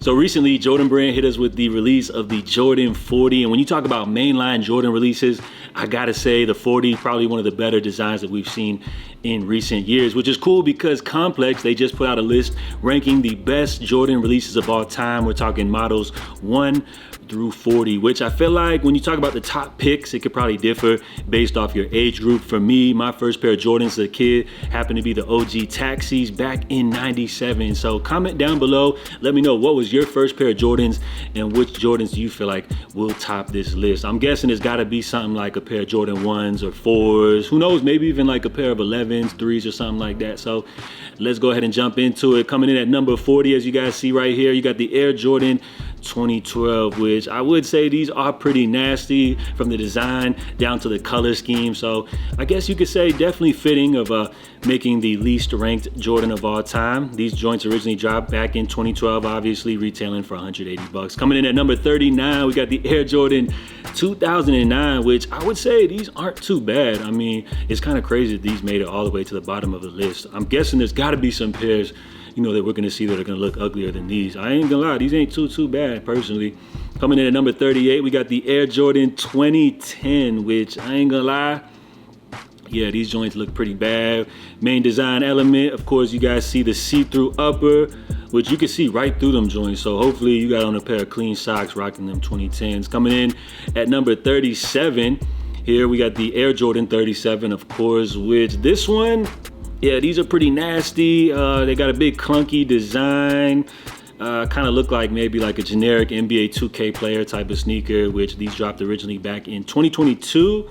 So recently, Jordan Brand hit us with the release of the Jordan 40. And when you talk about mainline Jordan releases, I gotta say the 40 is probably one of the better designs that we've seen in recent years, which is cool because Complex, they just put out a list ranking the best Jordan releases of all time. We're talking models 1 through 40, which I feel like when you talk about the top picks, it could probably differ based off your age group. For me, my first pair of Jordans as a kid happened to be the OG Taxis back in '97. So comment down below, let me know what was your first pair of Jordans and which Jordans do you feel like will top this list. I'm guessing it's gotta be something like a pair of Jordan 1s or 4s, who knows, maybe even like a pair of 11s, 3s or something like that. So let's go ahead and jump into it. Coming in at number 40, as you guys see right here, you got the Air Jordan 2012, which I would say these are pretty nasty from the design down to the color scheme. So I guess you could say definitely fitting of making the least ranked Jordan of all time. These joints originally dropped back in 2012, obviously retailing for 180 bucks. Coming in at number 39, we got the Air Jordan 2009, which I would say these aren't too bad. I mean, it's kind of crazy that these made it all the way to the bottom of the list. I'm guessing there's got to be some pairs that we're gonna see that are gonna look uglier than these. I ain't gonna lie, these ain't too bad personally. Coming in at number 38, we got the Air Jordan 2010, which I ain't gonna lie, yeah, these joints look pretty bad. Main design element, of course, you guys see the see-through upper, which you can see right through them joints. So hopefully you got on a pair of clean socks rocking them 2010s. Coming in at number 37, here we got the Air Jordan 37, of course, which this one, yeah, these are pretty nasty. They got a big clunky design. Kind of look like maybe like a generic NBA 2K player type of sneaker, which these dropped originally back in 2022,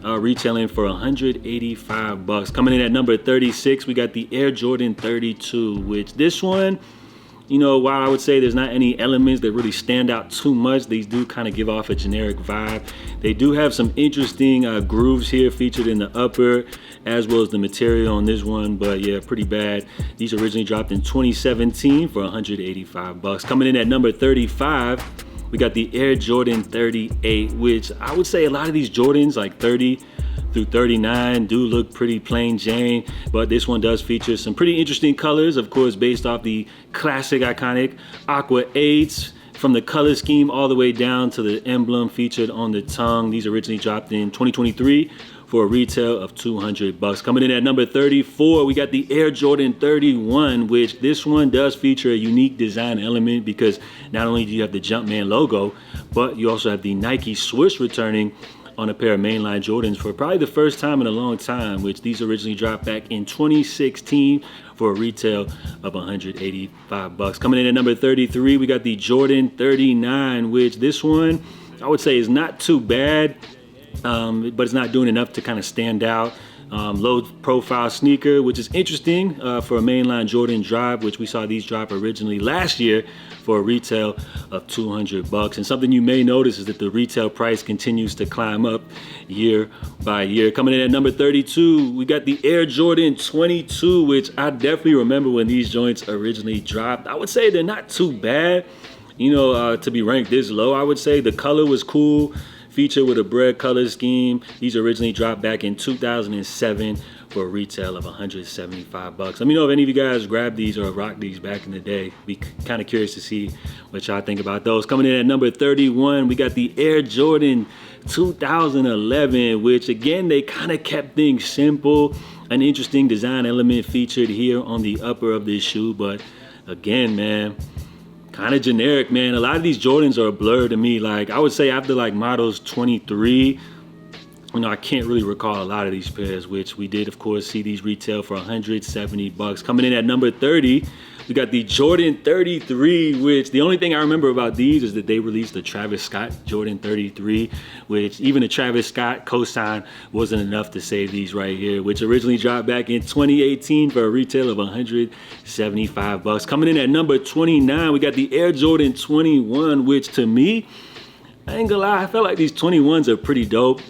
retailing for 185 bucks. Coming in at number 36, we got the Air Jordan 32, which this one, while I would say there's not any elements that really stand out too much, these do kind of give off a generic vibe. They do have some interesting grooves here featured in the upper, as well as the material on this one, but yeah, pretty bad. These originally dropped in 2017 for 185 bucks. Coming in at number 35, we got the Air Jordan 38, which I would say a lot of these Jordans, like 30 through 39, do look pretty plain Jane, but this one does feature some pretty interesting colors, of course, based off the classic iconic Aqua 8s, from the color scheme all the way down to the emblem featured on the tongue. These originally dropped in 2023 for a retail of 200 bucks. Coming in at number 34, we got the Air Jordan 31, which this one does feature a unique design element because not only do you have the Jumpman logo, but you also have the Nike swoosh returning on a pair of mainline Jordans for probably the first time in a long time, which these originally dropped back in 2016 for a retail of 185 bucks. Coming in at number 33, we got the Jordan 39, which this one I would say is not too bad, but it's not doing enough to kind of stand out. Low profile sneaker, which is interesting for a mainline Jordan drop, which we saw these drop originally last year for a retail of 200 bucks. And something you may notice is that the retail price continues to climb up year by year. Coming in at number 32, we got the Air Jordan 22, which I definitely remember when these joints originally dropped. I would say they're not too bad, to be ranked this low. I would say the color was cool, featured with a bread color scheme. These originally dropped back in 2007 for a retail of 175 bucks. Let me know if any of you guys grabbed these or rocked these back in the day. Be kind of curious to see what y'all think about those. Coming in at number 31, we got the Air Jordan 2011, which again, they kind of kept things simple. An interesting design element featured here on the upper of this shoe, but again, man, kind of generic, man. A lot of these Jordans are a blur to me. Like I would say after like models 23, I can't really recall a lot of these pairs, which we did of course see these retail for 170 bucks. Coming in at number 30, we got the Jordan 33, which the only thing I remember about these is that they released the Travis Scott Jordan 33, which even the Travis Scott cosign wasn't enough to save these right here, which originally dropped back in 2018 for a retail of 175 bucks. Coming in at number 29, we got the Air Jordan 21, which to me, I ain't gonna lie, I felt like these 21s are pretty dope.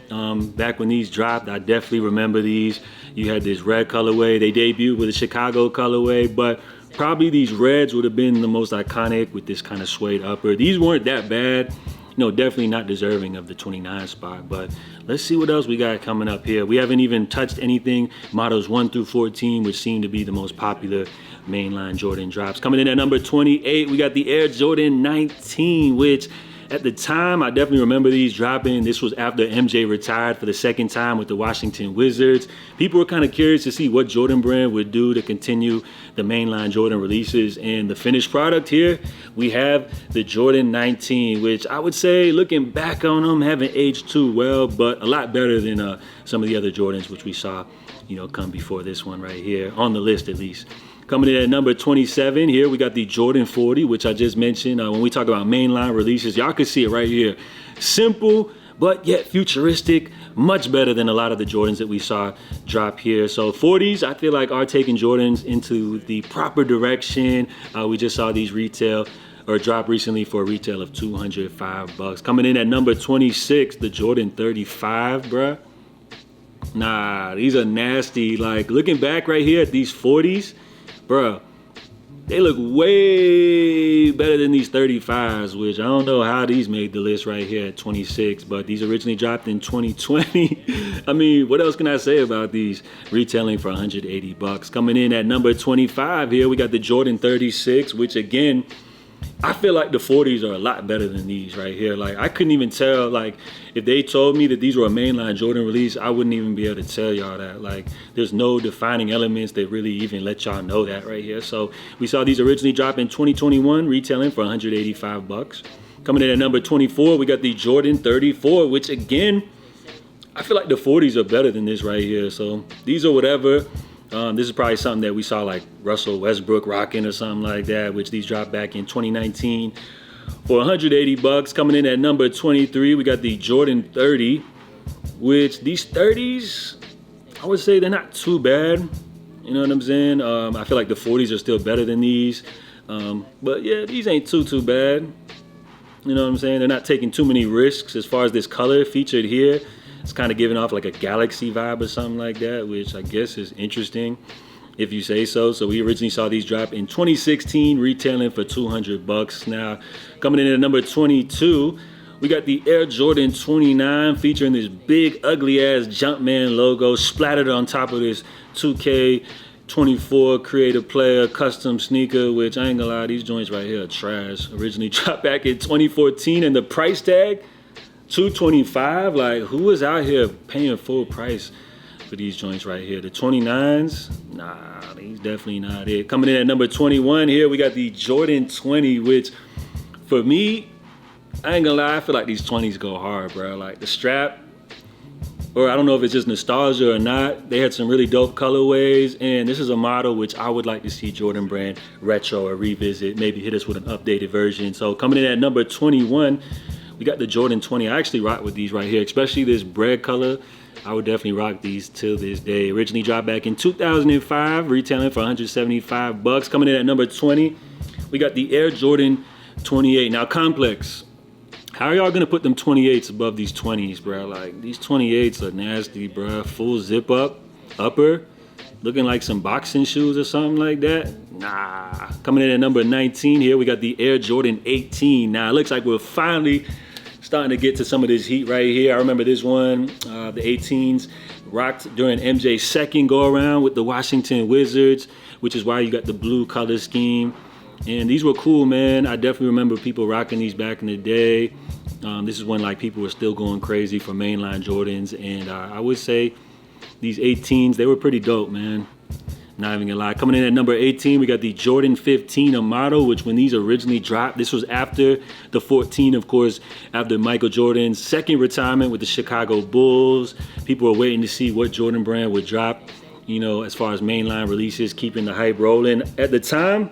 Back when these dropped, I definitely remember these. You had this red colorway. They debuted with a Chicago colorway, but probably these reds would have been the most iconic with this kind of suede upper. These weren't that bad. definitely not deserving of the 29 spot. But let's see what else we got coming up here. We haven't even touched anything. Models 1 through 14, which seem to be the most popular mainline Jordan drops. Coming in at number 28, we got the Air Jordan 19, which at the time, I definitely remember these dropping. This was after MJ retired for the second time with the Washington Wizards. People were kind of curious to see what Jordan Brand would do to continue the mainline Jordan releases. And the finished product here, we have the Jordan 19, which I would say, looking back on them, haven't aged too well, but a lot better than some of the other Jordans, which we saw, come before this one right here, on the list at least. Coming in at number 27 here, we got the Jordan 40, which I just mentioned. When we talk about mainline releases, y'all can see it right here. Simple, but yet futuristic, much better than a lot of the Jordans that we saw drop here. So 40s, I feel like are taking Jordans into the proper direction. We just saw these drop recently for a retail of $205. Coming in at number 26, the Jordan 35, bruh. Nah, these are nasty. Like, looking back right here at these 40s, bruh, they look way better than these 35s, which I don't know how these made the list right here at 26, but these originally dropped in 2020. I mean, what else can I say about these? Retailing for $180. Coming in at number 25 here, we got the Jordan 36, which again, I feel like the 40s are a lot better than these right here. Like, I couldn't even tell, like, if they told me that these were a mainline Jordan release, I wouldn't even be able to tell y'all that. Like, there's no defining elements that really even let y'all know that right here. So we saw these originally drop in 2021, retailing for $185. Coming in at number 24, we got the Jordan 34, which again, I feel like the 40s are better than this right here. So these are whatever. This is probably something that we saw like Russell Westbrook rocking or something like that, which these dropped back in 2019 for $180. Coming in at number 23, we got the Jordan 30, which these 30s, I would say they're not too bad. You know what I'm saying? I feel like the 40s are still better than these. But yeah, these ain't too bad. You know what I'm saying? They're not taking too many risks as far as this color featured here. It's kind of giving off like a galaxy vibe or something like that, which I guess is interesting if you say so. So we originally saw these drop in 2016, retailing for $200. Now, coming in at number 22, we got the Air Jordan 29 featuring this big ugly ass Jumpman logo splattered on top of this 2K24 creative player custom sneaker, which I ain't gonna lie, these joints right here are trash. Originally dropped back in 2014, and the price tag, $225. Like, who is out here paying full price for these joints right here? The 29s, nah, these definitely not it. Coming in at number 21 here, we got the Jordan 20, which for me, I ain't gonna lie, I feel like these 20s go hard, bro. Like the strap, or I don't know if it's just nostalgia or not, they had some really dope colorways, and this is a model which I would like to see Jordan Brand retro or revisit, maybe hit us with an updated version. So coming in at number 21, we got the Jordan 20. I actually rock with these right here, especially this bread color. I would definitely rock these till this day. Originally dropped back in 2005, retailing for $175. Coming in at number 20, we got the Air Jordan 28. Now, Complex, how are y'all gonna put them 28s above these 20s, bro? Like, these 28s are nasty, bro. Full zip up, upper, looking like some boxing shoes or something like that. Nah. Coming in at number 19 here, we got the Air Jordan 18. Now, it looks like we're finally starting to get to some of this heat right here. I remember this one, the 18s, rocked during MJ's second go-around with the Washington Wizards, which is why you got the blue color scheme. And these were cool, man. I definitely remember people rocking these back in the day. This is when like people were still going crazy for mainline Jordans. And I would say these 18s, they were pretty dope, man. Not even gonna lie. Coming in at number 18, we got the Jordan 15 Amato, which when these originally dropped, this was after the 14, of course, after Michael Jordan's second retirement with the Chicago Bulls. People were waiting to see what Jordan Brand would drop, you know, as far as mainline releases, keeping the hype rolling. At the time,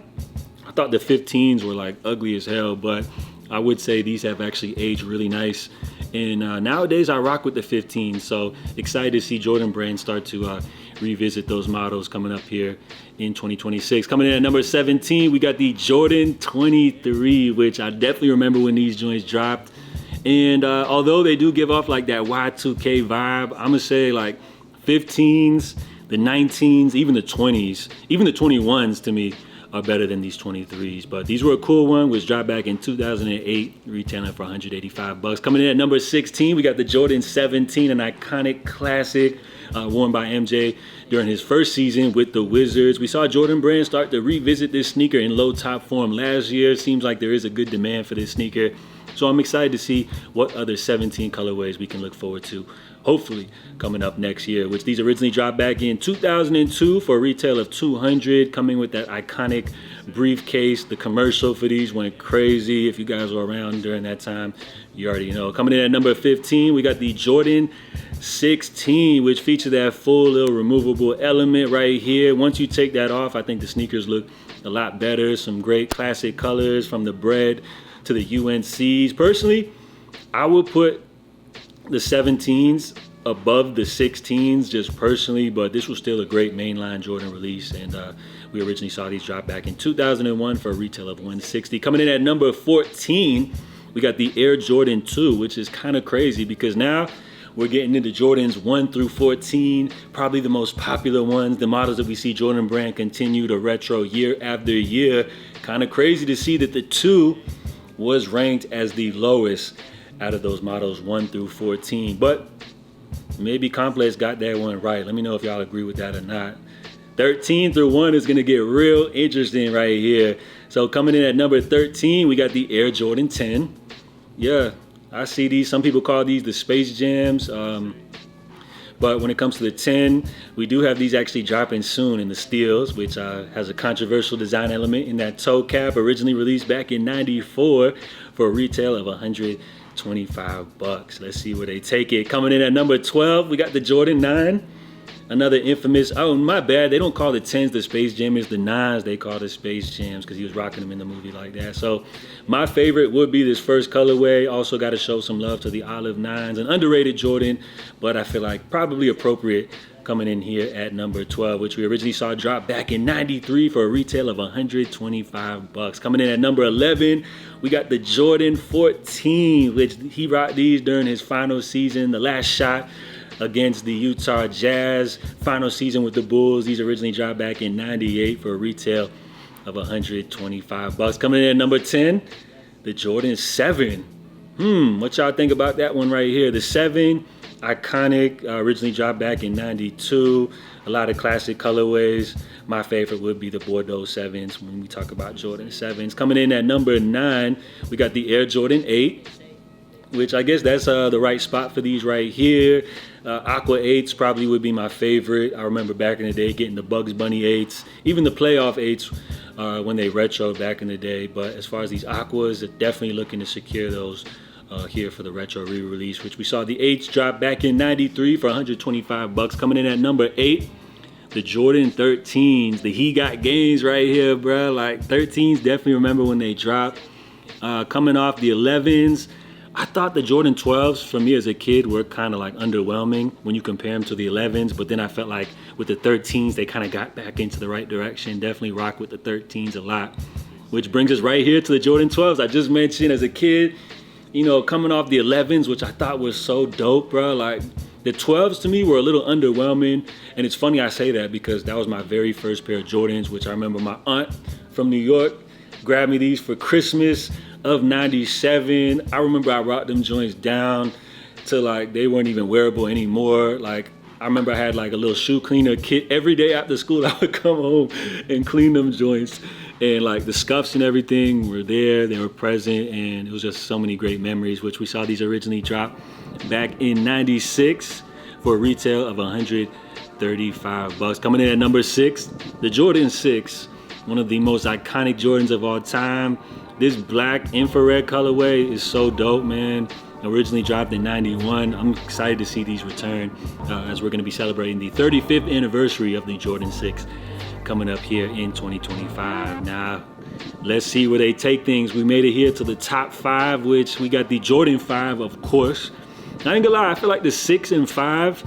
I thought the 15s were like ugly as hell, but I would say these have actually aged really nice. And nowadays I rock with the 15s, so excited to see Jordan Brand start to revisit those models coming up here in 2026. Coming in at number 17, we got the Jordan 23, which I definitely remember when these joints dropped. And although they do give off like that Y2K vibe, I'm gonna say like 15s, the 19s, even the 20s, even the 21s to me are better than these 23s. But these were a cool one, which dropped back in 2008, retailing for $185. Coming in at number 16, we got the Jordan 17, an iconic classic worn by MJ during his first season with the Wizards. We saw Jordan Brand start to revisit this sneaker in low top form last year. Seems like there is a good demand for this sneaker. So I'm excited to see what other 17 colorways we can look forward to, hopefully coming up next year, which these originally dropped back in 2002 for a retail of $200, coming with that iconic briefcase. The commercial for these went crazy. If you guys were around during that time, you already know. Coming in at number 15, we got the Jordan 16, which features that full little removable element right here. Once you take that off, I think the sneakers look a lot better. Some great classic colors from the Bread to the UNCs. Personally, I would put the 17s above the 16s just personally, but this was still a great mainline Jordan release, and we originally saw these drop back in 2001 for a retail of $160. Coming in at number 14, we got the Air Jordan 2, which is kind of crazy because now we're getting into Jordans 1 through 14, probably the most popular ones, the models that we see Jordan Brand continue to retro year after year. Kind of crazy to see that the 2 was ranked as the lowest out of those models 1 through 14. But maybe Complex got that one right. Let me know if y'all agree with that or not. 13 through 1 is going to get real interesting right here. So coming in at number 13, we got the Air Jordan 10. Yeah, I see these. Some people call these the Space Jams. But when it comes to the 10, we do have these actually dropping soon in the steels, which has a controversial design element in that toe cap, originally released back in '94 for a retail of $125. Let's see where they take it. Coming in at number 12, we got the Jordan 9. Another infamous, oh my bad, they don't call the 10s the Space Jam, it's the 9s they call the Space Jams because he was rocking them in the movie like that. So my favorite would be this first colorway. Also got to show some love to the Olive 9s, an underrated Jordan, but I feel like probably appropriate coming in here at number 12, which we originally saw drop back in '93 for a retail of $125. Coming in at number 11, we got the Jordan 14, which he rocked these during his final season, the last shot against the Utah Jazz, final season with the Bulls. These originally dropped back in '98 for a retail of $125. Coming in at number 10, the Jordan 7. What y'all think about that one right here? The 7, iconic, originally dropped back in '92. A lot of classic colorways. My favorite would be the Bordeaux 7s when we talk about Jordan 7s. Coming in at number 9, we got the Air Jordan 8, which I guess that's the right spot for these right here. Aqua 8s probably would be my favorite. I remember back in the day getting the Bugs Bunny 8s, even the Playoff 8s when they retro back in the day. But as far as these Aquas, they're definitely looking to secure those here for the retro re-release, which we saw the 8s drop back in '93 for $125. Coming in at number 8, the Jordan 13s. The He Got Games right here, bro. Like 13s, definitely remember when they dropped. Coming off the 11s, I thought the Jordan 12s for me as a kid were kind of like underwhelming when you compare them to the 11s, but then I felt like with the 13s, they kind of got back into the right direction. Definitely rock with the 13s a lot, which brings us right here to the Jordan 12s. I just mentioned as a kid, you know, coming off the 11s, which I thought was so dope, bro. Like the 12s to me were a little underwhelming. And it's funny I say that because that was my very first pair of Jordans, which I remember my aunt from New York grabbed me these for Christmas of '97. I remember I rocked them joints down to like they weren't even wearable anymore. Like I remember I had like a little shoe cleaner kit. Every day after school I would come home and clean them joints, and like the scuffs and everything were there, they were present, and it was just so many great memories, which we saw these originally drop back in '96 for a retail of $135. Coming in at number 6, the Jordan 6, one of the most iconic Jordans of all time. This black infrared colorway is so dope, man. Originally dropped in '91. I'm excited to see these return as we're going to be celebrating the 35th anniversary of the Jordan 6 coming up here in 2025. Now, let's see where they take things. We made it here to the top 5, which we got the Jordan 5, of course. I ain't gonna lie, I feel like the 6 and 5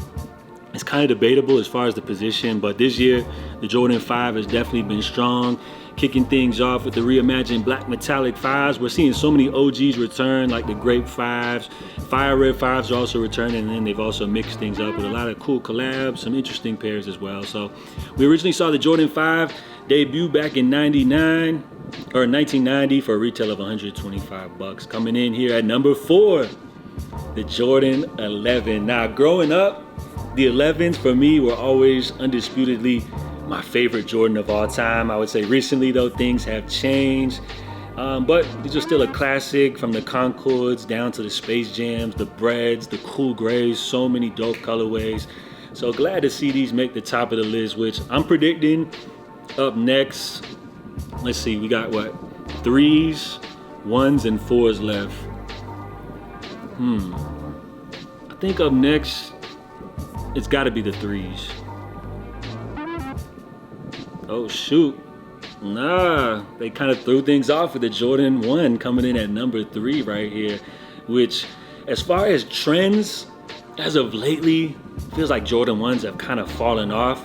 is kind of debatable as far as the position, but this year, the Jordan 5 has definitely been strong. Kicking things off with the reimagined black metallic 5s. We're seeing so many OGs return, like the Grape 5s. Fire Red 5s are also returning, and then they've also mixed things up with a lot of cool collabs, some interesting pairs as well. So we originally saw the Jordan 5 debut back in 1990 for a retail of $125. Coming in here at number 4, the Jordan 11. Now, growing up, the 11s for me were always undisputedly my favorite Jordan of all time. I would say recently though, things have changed. But these are still a classic, from the Concords down to the Space Jams, the Breads, the Cool Grays, so many dope colorways. So glad to see these make the top of the list, which I'm predicting up next. Let's see, we got what? 3s, 1s, and 4s left. I think up next, it's gotta be the 3s. Oh shoot, nah, they kind of threw things off with the Jordan 1 coming in at number 3 right here, which as far as trends, as of lately, feels like Jordan 1s have kind of fallen off.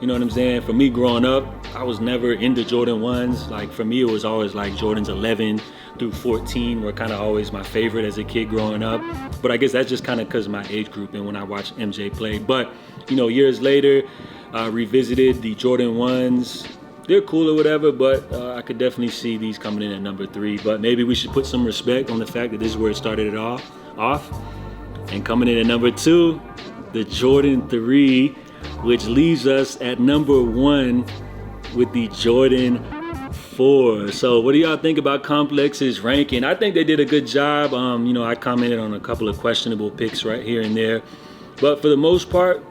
You know what I'm saying? For me growing up, I was never into Jordan 1s. Like for me, it was always like Jordans 11 through 14 were kind of always my favorite as a kid growing up. But I guess that's just kind of because of my age group and when I watched MJ play. But, you know, years later, revisited the Jordan 1s. They're cool or whatever, but I could definitely see these coming in at number 3. But maybe we should put some respect on the fact that this is where it started it off. And coming in at number 2, the Jordan 3, which leaves us at number 1 with the Jordan 4. So what do y'all think about Complex's ranking? I think they did a good job. You know, I commented on a couple of questionable picks right here and there, but for the most part,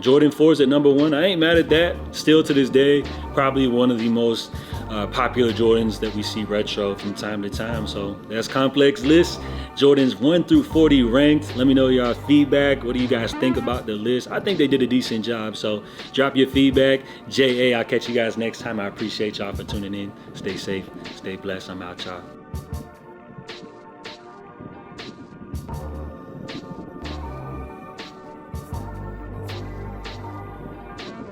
Jordan 4's at number 1. I ain't mad at that. Still to this day, probably one of the most popular Jordans that we see retro from time to time. So that's Complex list. Jordans 1 through 40 ranked. Let me know y'all feedback. What do you guys think about the list? I think they did a decent job. So drop your feedback. JA, I'll catch you guys next time. I appreciate y'all for tuning in. Stay safe. Stay blessed. I'm out, y'all.